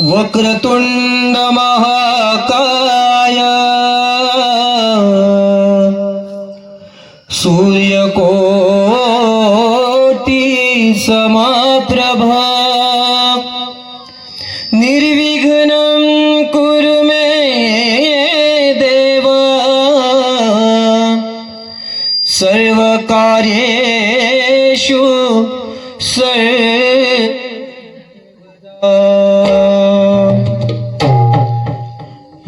वक्रतुंड महाकाय सूर्यकोटी समप्रभा निर्विघ्नं कुरु मे देव सर्वकार्येषु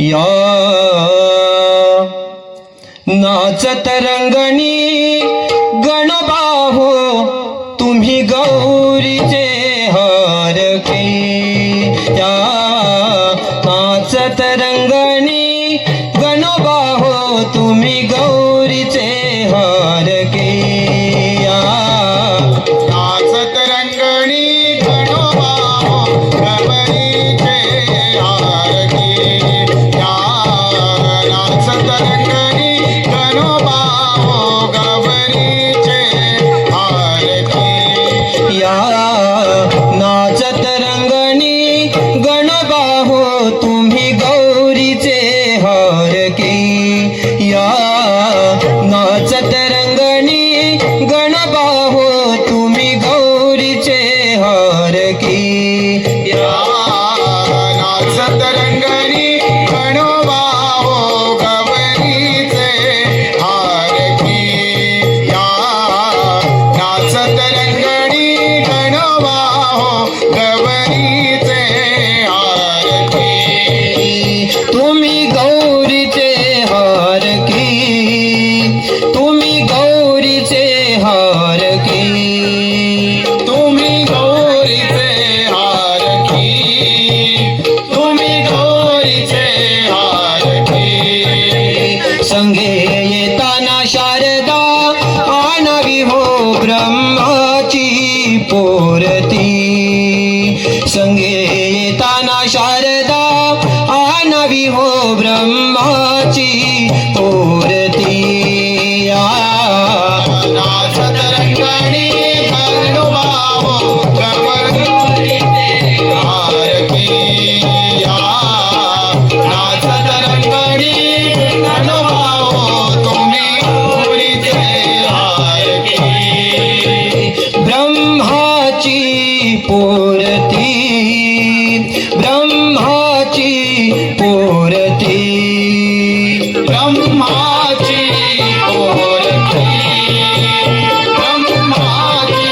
या नाचत रंगणी गणबाहो तुम्ही गौरीचे हारके या नाचत रंगणी गणबाहो तुम्ही गौरीचे हारके या नाचत रंगणी गणबाहो गौरीचे हारके या नाचत रंगणी गणबाहो गौरीचे हारके या नाचत रंगणी गणबाहो तुम्ही गौरीचे हारके या नाचत रंगणी गणबाहो तुम्ही गौरीचे हारके या नाचत रंगणी गणबाहो गौरीचे हारके या नाचत रंगणी गणबाहो गौरीचे हारके तुम्ही गौरीचे हारके तुम्ही गौरीचे हारके तुम्ही गौरीचे हारके तुम्ही गौरीचे हारके संगे येताना शारदा आणावी हो ब्रह्माची पोरती संगे येताना शारदा आणावी हो ब्रह्माची पोरती या नाचत रंगणी गणबाहो गौरीचे हारके या नाचत रंगणी गणबाहो तुम्ही गौरीचे हारके ब्रह्माची पोरती ब्रह्माची पोरती ब्रह्माची पोरती ब्रह्माची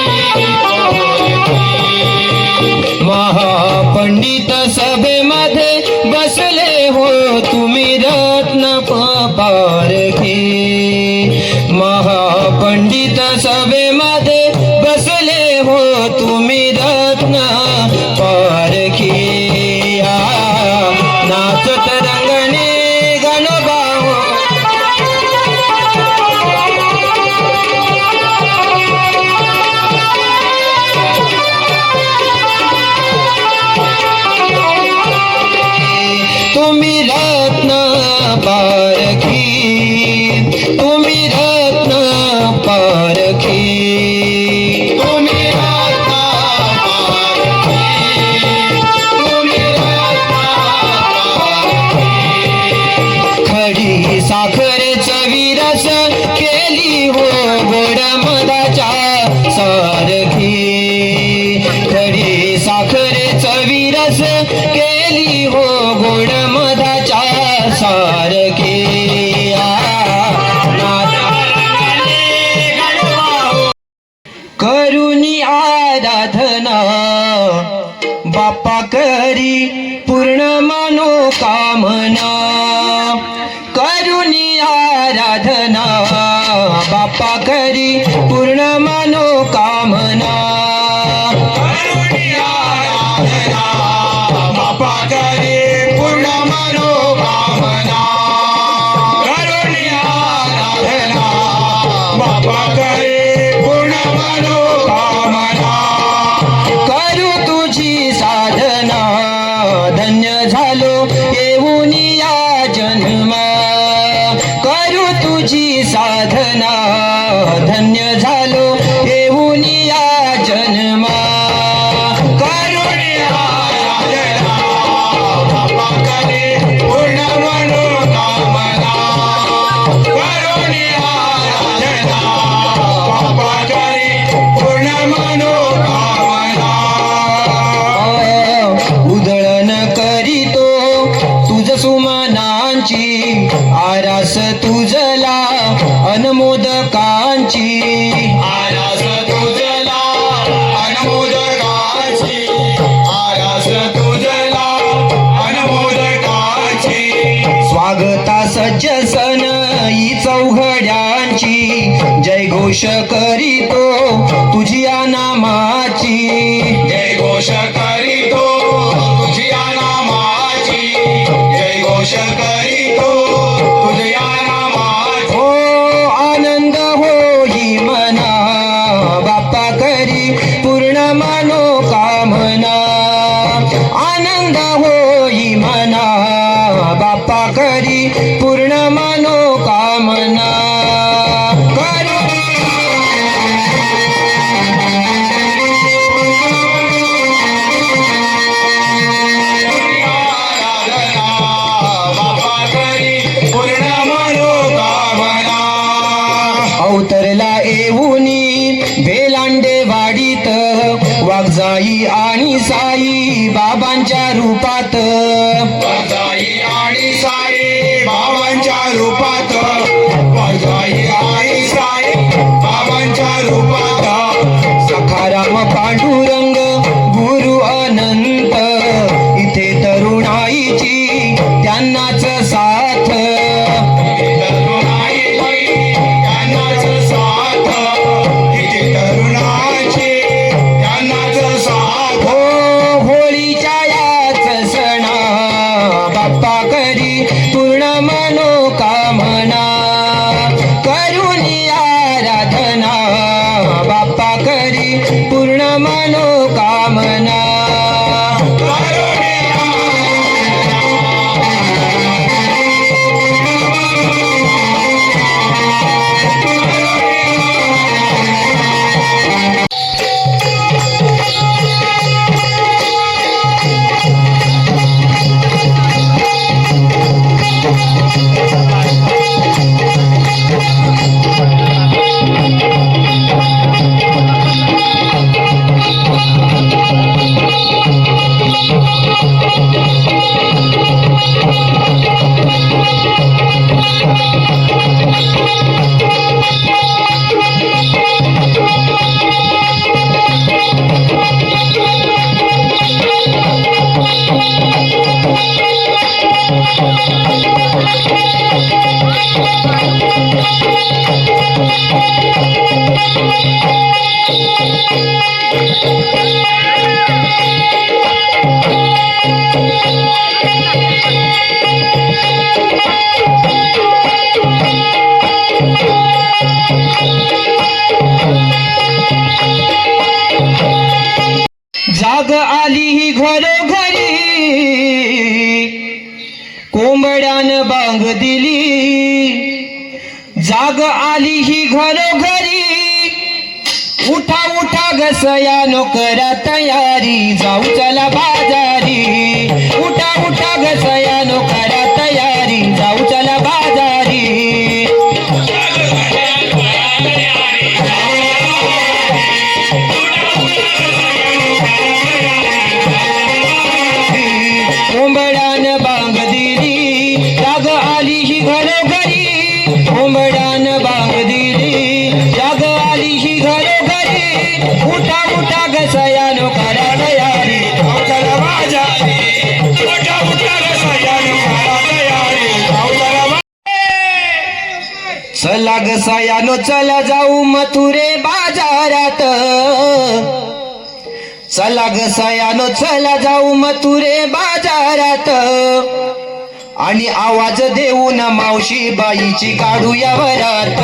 पोरती महापंडित सभेमध्ये बसले हो तुम्ही रत्न पारखे महापंडित सभेमध्ये बसले हो तुम्ही रत्न पारखे या नाचत रंगणे गणबाहो तुम्ही रत्न पारखी तुम्ही रत्न पारखी तुम्ही रत्न पारखी तुम्ही रत्न पारखी खडी साखरेचं विरस केली हो गोड मधाच्या सारखी खडी साखरेचं विरस केली हो गोड मधाच्या सारखी करुणी आराधना बाप्पा करी पूर्ण मनोकामना करुणी आराधना बाप्पा करी पूर्ण मनोकामना करुणी आराधना बाप्पा करी पूर्ण मनोकामना करुणी आराधना बाप्पा करी पूर्ण मनोकामना करू तुझी साधना धन्य झालो येऊन या जन्मा करू तुझी साधना धन्य झालो येऊन या जन्मा मोदकांची आरास तुझला अनमोदकाची आरास तुझला अनमोदकाची स्वागता सज्ज सन ही चौघड्यांची जय घोष करीतो तुझिया नामाची जय घोष करीतो तुझ्या नामाची जय घोष करीतो तुझ्या नामाची हो आनंद होई मना बाप्पा करी पूर्ण मनोकामना आनंद होई मना बाप्पा करी पूर्ण मनोकामना करू आराधना बाबा करी पूर्ण मनोकामना अवतरला येऊनी भेलांडे वाडीत वाघजाई आणि साई बाबांच्या रूपात वजाई आणि साई बाबांच्या रूपात वजाई आणि साई बाबांच्या रूपात सखाराम पांडुरंग गुरु अनंत इथे तरुणाईची त्यांनाच साथ तरुणाईची त्यांनाच साथ किती तरुणाची त्यांनाच साथ हो होळीच्या याच सणा बाप्पा करी पूर्ण मनोकामना करून आराधना बाप्पा करी पूर्ण मनोकामना जाग आली ही घरोघरी कोंबड्यान बांग दिली जाग आली ही घरोघरी उठा उठा गसया नोकरा तयारी जाऊ चला बाजारी उठा उठा गसया नोकरा तयारी जाऊ चला बाजारी कोंबड्यान बांग दिली जाग आली ही घरोघरी कोंबड्यान बांग दिली जाग आली ही घरोघरी उठा उठा गसयानो करा तयारी जाऊ चला बाजारी उठा उठा गसयानो करा तयारी जाऊ चला चला गसयानो चला जाऊ मथुरे बाजारात चला गसयानो चला जाऊ मथुरे बाजारात आणि आवाज देऊन मावशी बाईची काढूया वरात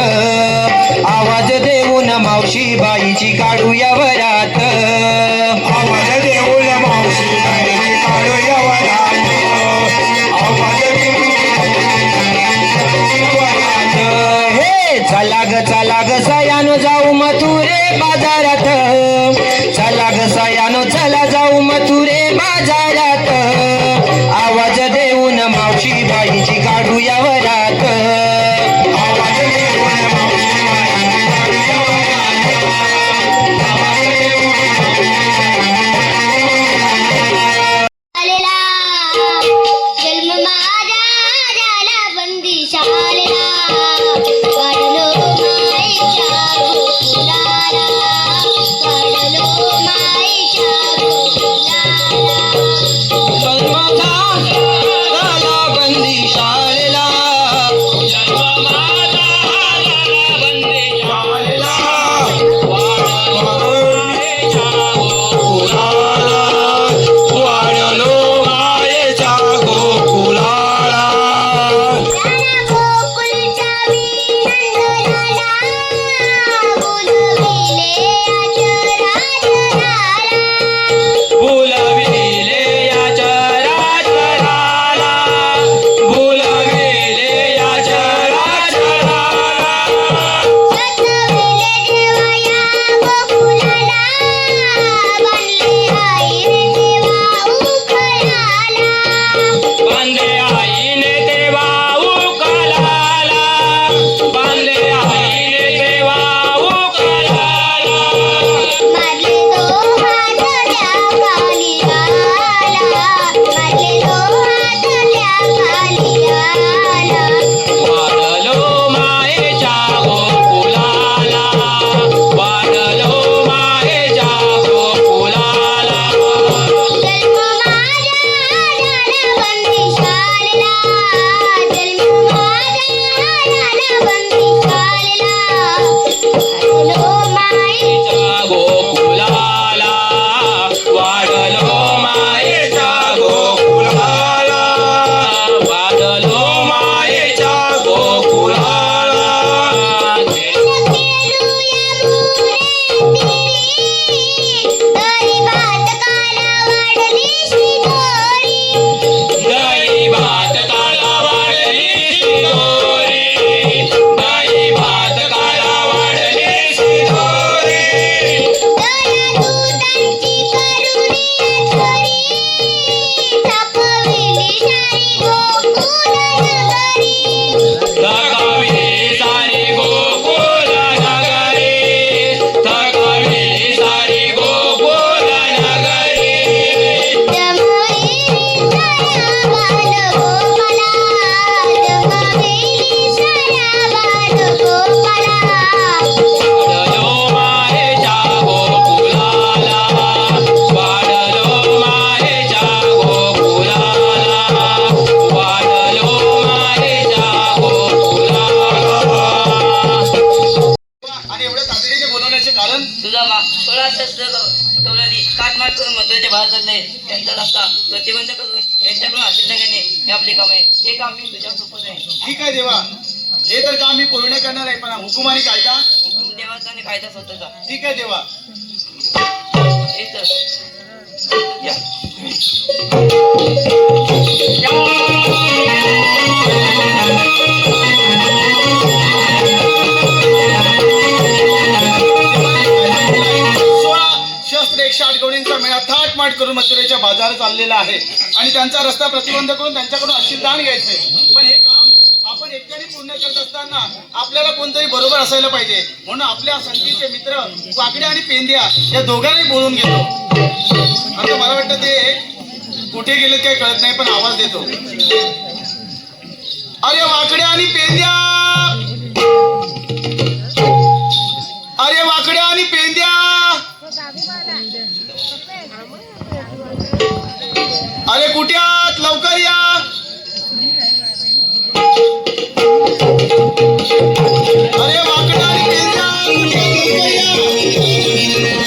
आवाज देऊन मावशी बाईची काढूया वरात आवाज देऊन मावशी बाईची काढूया वरात आवाज देऊन हे चला ग सयानो जाऊ मथुरे बाजारात चला ग सयानो चला जाऊ मथुरे बाजारात आवाज देऊन मावशी बाईची काढूया वरात आवाज देऊन मावशी बाईची काढूया वरात आवाज देऊन ते बंद करून यांच्याकडून असेल ना नाही हे आपले काम आहे हे काम मी तुझ्या सोबत आहे ठीक आहे देवा, हे तर काम मी पूर्ण करणार आहे, पण हुकुम आणि कायदा देवाचा आणि कायदा स्वतःचा ठीक आहे देवा. येतच या शस्त्र 108 गवळींचा मेळा थाटमाट करून मथुरेच्या बाजारात चाललेला आहे आणि त्यांचा रस्ता प्रतिबंध करून त्यांच्याकडून अशील दान घ्यायचे. पण हे काम आपण एकट्याने पूर्ण करत असताना आपल्याला कोणतरी बरोबर असायला पाहिजे, म्हणून आपल्या संगीचे मित्र वाकड्या आणि पेंद्या या दोघांनी बोलून घेतो. आता मला वाटतं ते कुठे गेलेत काही कळत नाही, पण आवाज देतो. अरे वाकड्या आणि पेंद्या, अरे वाकड्या आणि पेंद्या, अरे कुठे आहात, लवकर या. अरे वाकड्या आणि पेंद्या, लवकर या.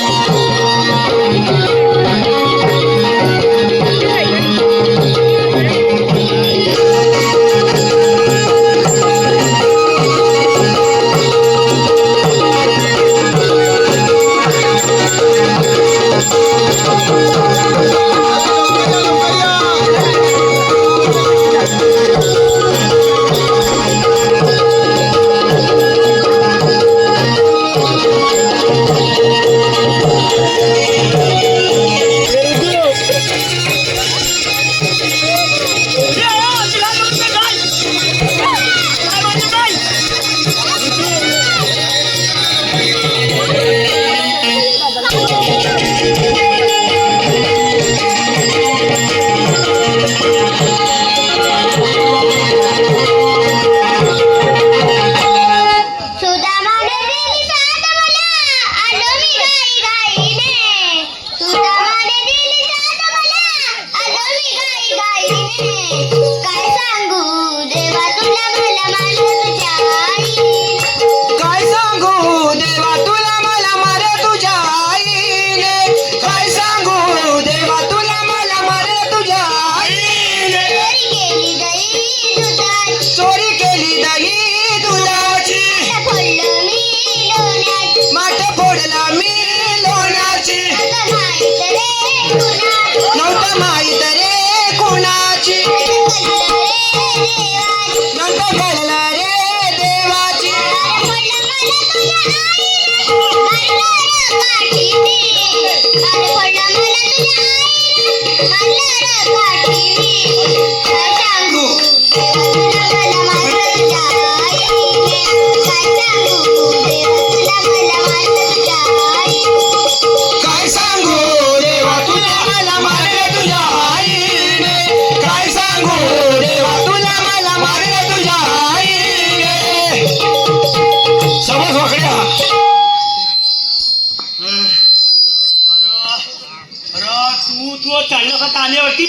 चाललो का तानेवरती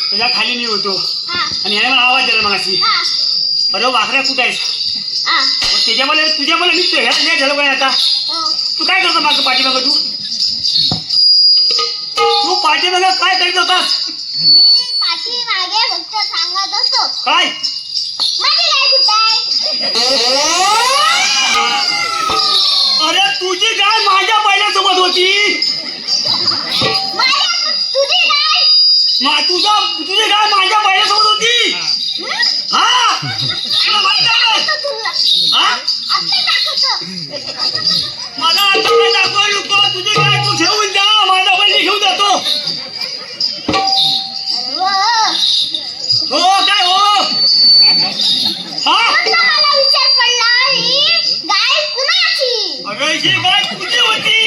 तुझ्या खाली मी होतो आणि याने मला आवाज दिला मगाशी. अरे वाकड्या कुठे आहेस? त्याच्यामुळे तुझ्यामुळे मी हे झालं काय आता तू काय करतो माग पाठीमाग तू तू पाठीमाग काय करीत होतास? मी पाठीमागे फक्त सांगत होतो काय माझी गाय कुठे आहे. अरे तुझी गाय माझ्या पहिल्यासोबत होती. तुझी गाय माझ्या पहिल्यासोबत होती. हा तुला माहित आहे मला आता काय दाखव नको. तुझी गाय तू घेऊन जा, माझा बहिणी घेऊन जातो. हो काय हो हा मला विचार पडला ही गाय कुणाची. अरे ही गाय तुझी होती.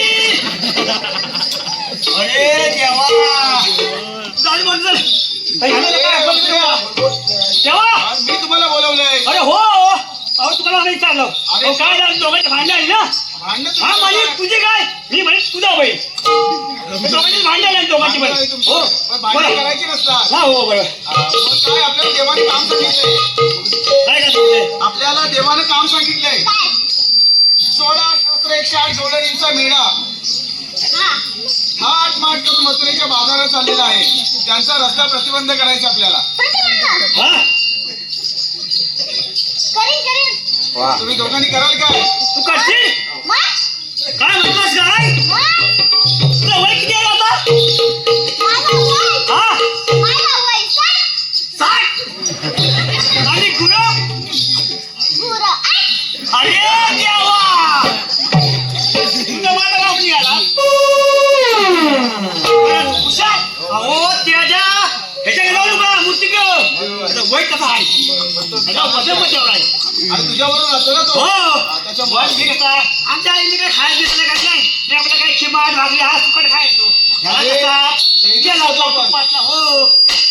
अरे देवा, चाल म्हणलं तेव्हा मी तुम्हाला बोलवलंय. अरे हो अहो तुम्हाला आम्ही विचारलं अहो काय झालं दोघांची भांडण आली ना. हा माझी तुझी काय मी म्हणे तुझा बैल दोघांची भांडण आली दोघांची बैल. हो भांडण करायची नसतात. हा हो बरोबर. काय आपल्याला देवाने काम सांगितलंय. काय करतो आपल्याला देवाने काम सांगितलंय. 16 शस्त्र 108 जोडणींचा मेळा थाट माट करून मथुरेच्या बाजारात चाललेला आहे. त्यांचा रस्ता प्रतिबंध करायचा आपल्याला. प्रतिबंध हा करीन तुम्ही दोघांनी कराल काय? तू करशील मग काय म्हणतोस काय तुला वय किती आहे आता हा माझा वय 60 आणि गुरु गुरु अरे देवा तुझा माझा गाव निघाला अहो त्याच्या ह्याच्या जाऊ नका मूर्ती घेऊ वय कसं आहे ह्याच्या वजन आहे आणि तुझ्याबरोबर राहतो ना तो. हो त्याच्यामुळे बस ठीक आहे आमच्या आईने काय खायला दिसलं काय नाही मी आपल्या काही खिमाट भाकरी हा सुकट खायचो ह्याला कसा गेला होता पाचला हो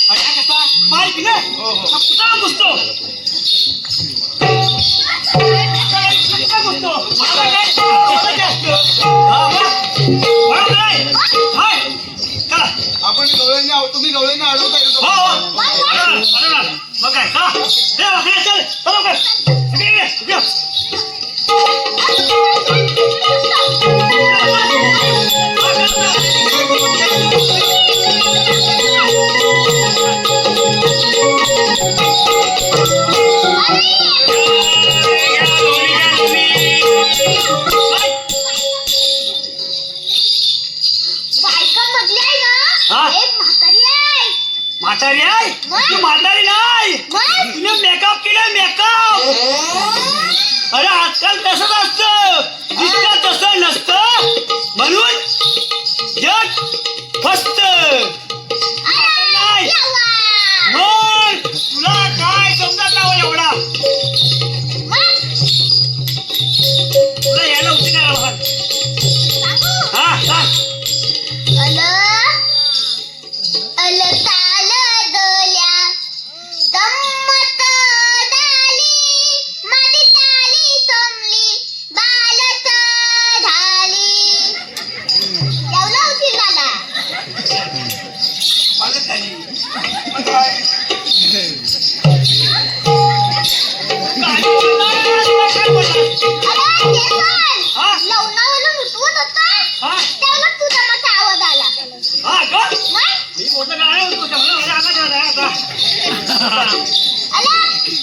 आणि हा कसा बारीक ना कुठं बसतो कुठं बसतो मला काय जास्त हा बरोबर आहे हाय चला आपण तुम्ही गवळ्यांनी अडवताय ना हो तो. हो मग काय का हे भाकरी चल चलो कर बायका मधली आहे हा? ना एक म्हातारी आहे म्हातारी आहे तू म्हातारी नाही मग तुला मेकअप केलं मेकअप अरे आजकाल तसंच असतं दिसतं तसं नसतं म्हणून जग फस्त नाही मग तुला काय समजत नाही एवढा तुला यायला होती नाही हा सांग ताल दोल्या गंमत झाली माझी ताली जमली बालच झाली एवढं होती दादा मला झाली अरे ते पण हा? लवणावरून उठवत होता हा तेवढा तुझा माझा आवाज आला हा का मग मी मोठं गाणं होतो त्यामुळे अंगात आला आता अला ते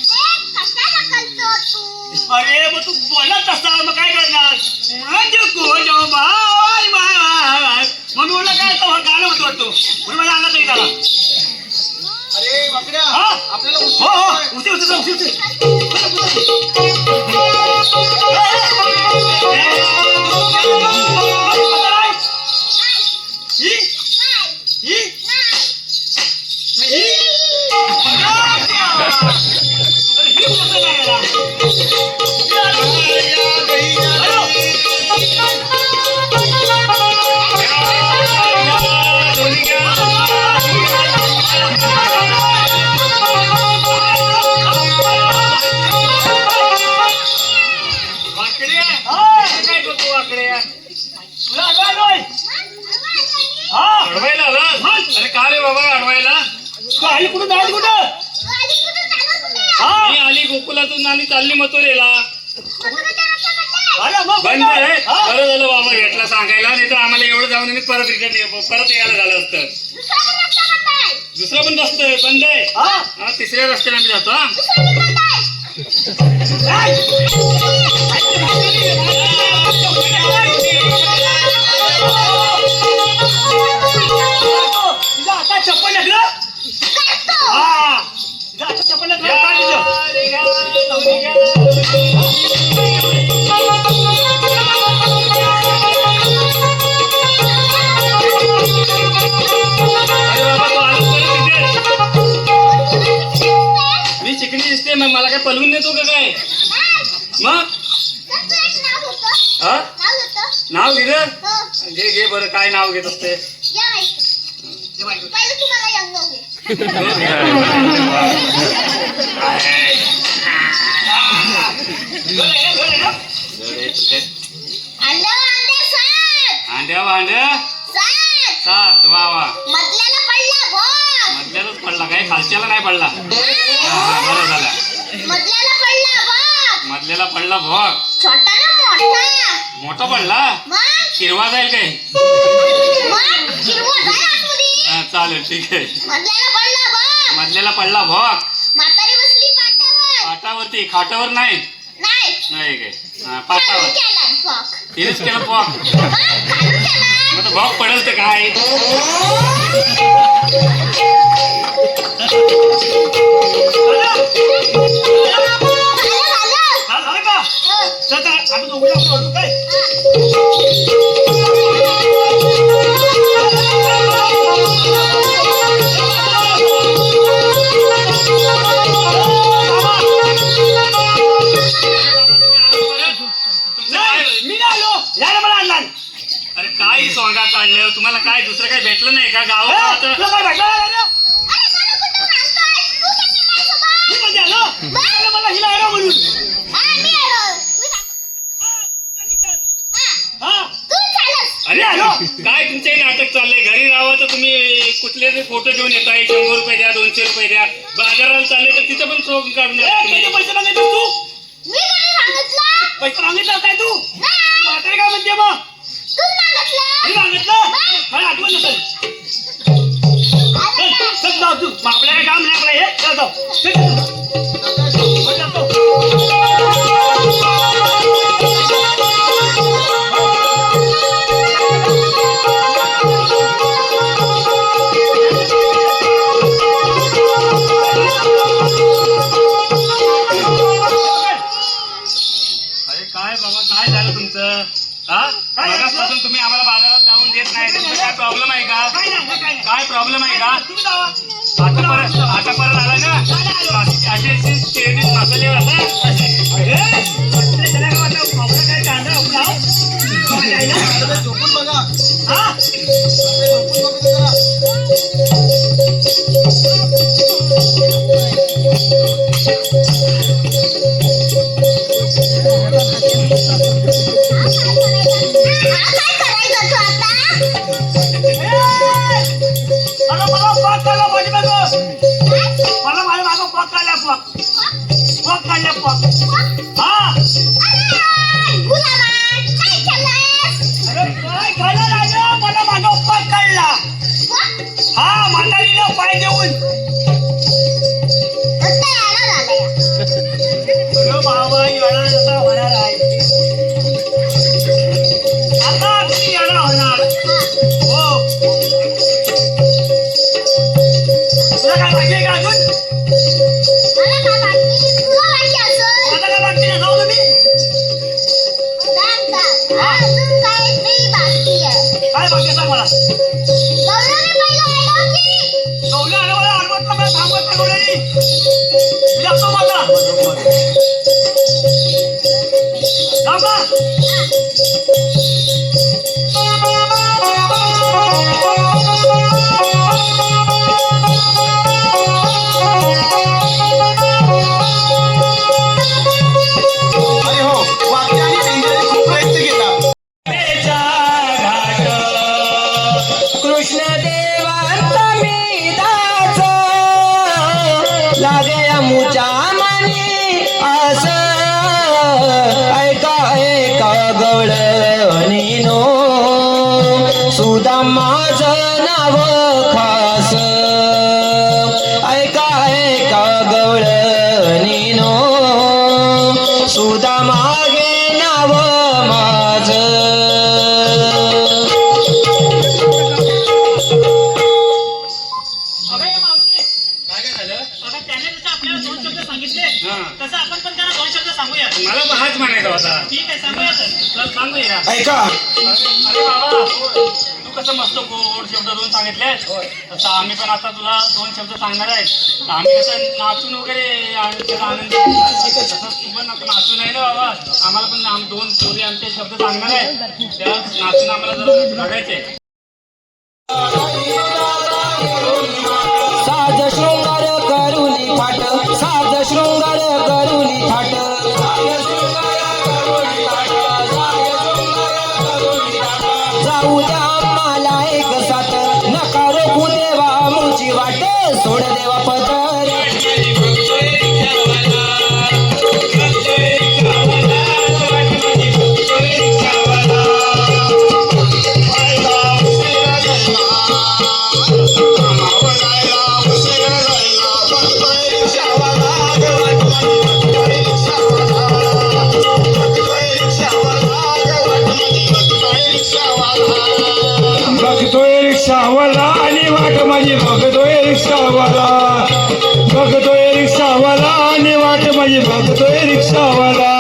कशाला करतो तू अरे मग तू बोलत असता मग काय करणार म्हणजे कोण बाय बाय मग मी बोलला काय तो गाणं होतो वाटतो म्हणून माझ्या अंगात येत आला अरे वाकड्या हा? आपल्याला हो उशीर हो होतोय. उशी काय करतो वाकडे तुला आलोय हा अडवायला आलास? अरे का रे बाबा अडवायला? काही कुठं जायचं कुठं आधी कुठं जाणार कुठे हा मी आली गोकुलातून आणि चालली मथुरेला. अरे मग बंद आहे. हा? बरं झालं बाबा घेतला सांगायला, नाही तर आम्हाला एवढं जाऊन मी परत परत यायला झालं असतं. दुसरा पण रस्ता आहे बंद आहे. हा? हा, तिसऱ्या रस्त्याने आम्ही जातो. हा तुझा आता चप्पल लागलं हा तुझा आता चप्पल लागलं काय तुझं अरे बाबा तू आलीस परत तिथे. मी चिकनी दिसते मग मला काय पलवून नेतो का काय? मग हा नाव घे रे. घे घे बरं काय नाव घेत असते. अंड्या भांड्या सात वा वा मधल्याला पडला भोग मधल्यालाच पडला काय खालच्याला नाही पडला. हा, बरं झाला. मधल्याला पडला भोग मधल्याला पडला भोग छोटा ना मोठा मोठा पडला मग हिरवा जाईल काय मग हिरवं झालं आतमध्ये. हा, चालेल ठीक आहे. मधल्याला पडला बघ. मधल्याला पडला भोग. म्हातारी बसली पाटावर. पाटावरती, खाटावर नाही. नाही. नाही काय हा, खालून पाटावर. केला फॉक. तिनेच केलं भोग. मग खालून केला. मग तो भोग पडेल तर काय. झालं. झालं का हो. चल तर आपण दोघं जाऊ आवडू काय मी नाही आलो यायला मला आणला अरे काय सोंगा काढले तुम्हाला काय दुसरं काही भेटलं नाही का गावात तुला काय भेटलं अरे मला कुठं मारतोय? तू कशी माझ्यासोबत? मी म्हणजे आलो मला हिला आलो म्हणून मी आलो. हा तू चालस. अरे आलो. काय तुमचे नाटक चाललंय घरी राहावं तर तुम्ही कुठले तरी फोटो घेऊन येताय 100 रुपये द्या 200 रुपये द्या बाजाराला चालले तर तिथं पण सोंग काढून द्या तुम्ही. किती पैसे मागितले तू मी काय सांगितलं? पैसे मागितलं काय तू नाही. म्हातारी काय म्हणते मग तूच मागितलं. मी मागितलं मला आठवण नसेल अरे काय? चल जाऊ तू मग आपल्याला काम नाही आपलं हे चल जाऊ चल जातो. अरे काय बाबा काय झालं तुमचं हा मगापासून तुम्ही आम्हाला बाजारात जाऊन देत नाही तुमचं काय प्रॉब्लेम आहे का काय नाही काय प्रॉब्लेम आहे का तुम्ही जावा आता परत आला ना असे तेवीस मसाले काय कांदा उभा झोपून बघा. हा झोपून बघा जरा. काय करायचं तू आता? मला पाक काढला पाहिजे मला माझ्या मागं पाक काढल्या पाक काढल्या पाक हा अरे गुलामान, काय केलंस? अरे काय खायला राहिलं मला मागं पाक काढला हा म्हातारीला पाय देऊन नुसतं याला झालंय. अरे बाबा येणार आता होणार आहे आता तुम्ही येणार होणार हो तुला काय माहिती का अजून मला काय बाकी? तुला बाकी असेल? आता काय बाकी नाही जाऊ तुम्ही अजून काहीतरी बाकी आहे. काय बाकी सांग मला गौरवने पहिलं आलं की? गवल्या आलं मला अडवत मला थांबवत नाही गवल्यानी मी लागतो माझा जाऊ का अरे हो वाक्य आणि पिंजरे खूप प्रयत्न केला. कृष्ण देवांचा मीदाच लागे अमुच्या मनी अस ऐका ऐका गवळणी नो सुदा माझं नाव खास ऐका ऐका गवळणी नो सुदा मागे नाव माझं अबे मावशी काय काय झालं आता त्याने जसं आपल्याला 2 शब्द सांगितले हा. तसं आपण पण त्यांना 2 शब्द सांगूया मला तर हाच म्हणायचा होता ठीक आहे सांगूया तर चल सांगूया ऐका अरे बाबा तू कसं मस्त गोड शब्द 2 सांगितले तसं आम्ही पण आता तुला 2 शब्द सांगणार आहे आम्ही कसं नाचून वगैरे त्याचा आनंद घेतला. तसंच तू पण आता नाचून आहे ना बाबा आम्हाला पण 2 चोरी आमचे शब्द सांगणार आहे त्या नाचून आम्हाला जरा बघायचे साज शृंगार करुली थाट साज शृंगार करुली थाट जाऊ द्या आम्हाला एक साथ नका रोखू देवा मुची वाट सोड देवा पदर रिक्षावाला रिक्षावाला आणि वाट माझी बघतोय रिक्षावाला आणि वाट माझी बघतोय रिक्षावाला